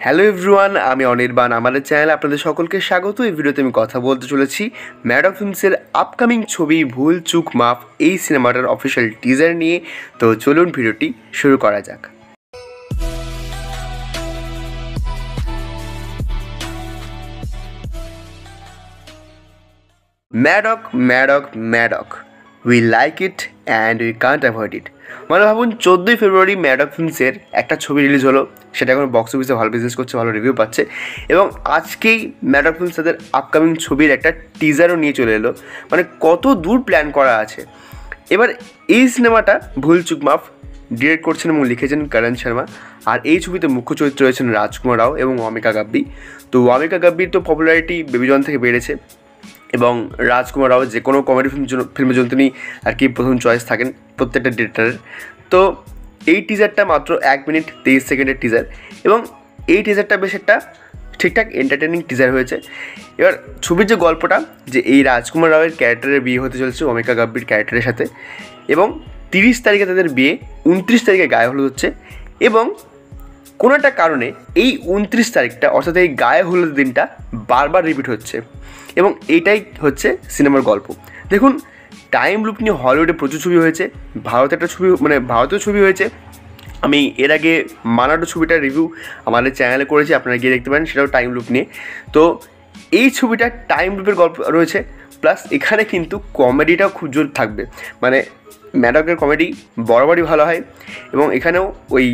Hello everyone, আমি অনির্বাণ। আমাদের চ্যানেলে আপনাদের সকলকে স্বাগত। এই ভিডিওতে আমি কথা বলতে চলেছি ম্যাড অফ ফিল্মসের আপকামিং ছবি ভুল চুক মাফ এই সিনেমাটার অফিসিয়াল টিজার নিয়ে। তো চলুন ভিডিওটি শুরু করা যাক। Maddox Maddox Maddox, we like it and we can't avoid ইট। মানে ভাবুন 14ই ফেব্রুয়ারি ম্যাডক ফিল্মসের একটা ছবি রিলিজ হলো, সেটা এখন বক্স অফিসে ভালো বিজনেস করছে, ভালো রিভিউ পাচ্ছে, এবং আজকেই ম্যাডক ফিল্মস তাদের আপকামিং ছবির একটা টিজারও নিয়ে চলে এলো। মানে কত দূর প্ল্যান করা আছে। এবার এই সিনেমাটা ভুল চুক মাফ ডিরেক্ট করছেন এবং লিখেছেন করণ শর্মা। আর এই ছবিতে মুখ্য চরিত্র রয়েছেন রাজকুমার রাও এবং ওয়ামিকা গাব্বি। তো ওয়ামিকা গাব্বির তো পপুলারিটি বেবিজন থেকে বেড়েছে, এবং রাজকুমার রাও যে কোনো কমেডি ফিল্মের জন্য তিনি আর কি প্রথম চয়েস থাকেন প্রত্যেকটা ডিরেক্টরের। তো এই টিজারটা মাত্র 1 মিনিট 23 সেকেন্ডের টিজার, এবং এই টিজারটা বেশ একটা ঠিকঠাক এন্টারটেনিং টিজার হয়েছে। এবার ছবির যে গল্পটা, যে এই রাজকুমার রাওয়ের ক্যারেক্টারের বিয়ে হতে চলেছে ওয়ামিকা গাব্বির ক্যারেক্টারের সাথে, এবং 30 তারিখে তাদের বিয়ে, 29 তারিখে গায়ে হলুদ হচ্ছে, এবং কোনো একটা কারণে এই 29 তারিখটা অর্থাৎ এই গায়ে হলুদ দিনটা বারবার রিপিট হচ্ছে, এবং এইটাই হচ্ছে সিনেমার গল্প। দেখুন, টাইম লুপ নিয়ে হলিউডে প্রচুর ছবি হয়েছে, ভারতে একটা ছবি মানে ভারতীয় ছবি হয়েছে। আমি এর আগে মানাডো ছবিটার রিভিউ আমাদের চ্যানেলে করেছি, আপনারা গিয়ে দেখতে পারেন, সেটাও টাইম লুপ নিয়ে। তো এই ছবিটা টাইম লুপের গল্প রয়েছে, প্লাস এখানে কিন্তু কমেডিটাও খুব জোর থাকবে। মানে ম্যাডকের কমেডি বরাবরই ভালো হয়, এবং এখানেও ওই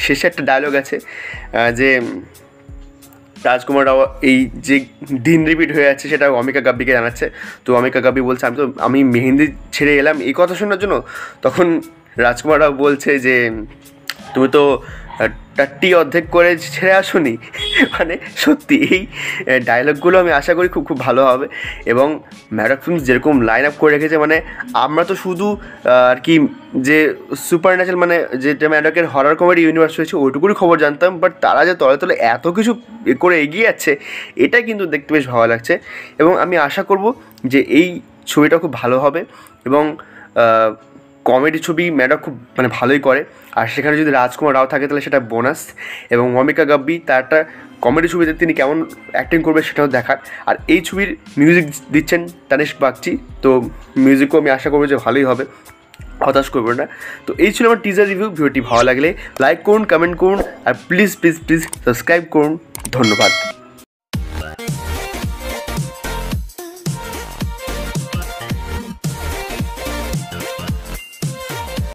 শেষে একটা ডায়লগ আছে যে রাজকুমার রাও এই যে দিন রিপিট হয়ে যাচ্ছে সেটা ওয়ামিকা গাব্বিকে জানাচ্ছে। তো ওয়ামিকা গাব্বি বলছে, আমি মেহেন্দি ছেড়ে এলাম এই কথা শোনার জন্য। তখন রাজকুমার রাও বলছে যে তুমি তো টাট্টি অর্ধেক করে ছেড়ে আসোনি। মানে সত্যি এই ডায়লগগুলো আমি আশা করি খুব ভালো হবে। এবং ম্যাডক ফিল্মস যেরকম লাইন আপ করে রেখেছে, মানে আমরা তো শুধু আর কি যে সুপার ন্যাচারাল মানে যেটা ম্যাডকের হরর কমেডি ইউনিভার্স হয়েছে ওইটুকুরই খবর জানতাম, বাট তারা যে তলে তলে এত কিছু করে এগিয়ে যাচ্ছে, এটা কিন্তু দেখতে বেশ ভালো লাগছে। এবং আমি আশা করব যে এই ছবিটা খুব ভালো হবে, এবং কমেডি ছবি ম্যাডক খুব মানে ভালোই করে। আর সেখানে যদি রাজকুমার রাও থাকে তাহলে সেটা বোনাস, এবং ওয়ামিকা গাব্বি তার একটা কমেডি ছবিতে তিনি কেমন অ্যাক্টিং করবে সেটাও দেখার। আর এই ছবির মিউজিক দিচ্ছেন তানিস্ক বাগচি, তো মিউজিকও আমি আশা করবো যে ভালোই হবে, হতাশ করবো না। তো এই ছিল আমার টিজার রিভিউ। ভিডিওটি ভালো লাগলে লাইক করুন, কমেন্ট করুন, আর প্লিজ প্লিজ প্লিজ সাবস্ক্রাইব করুন। ধন্যবাদ।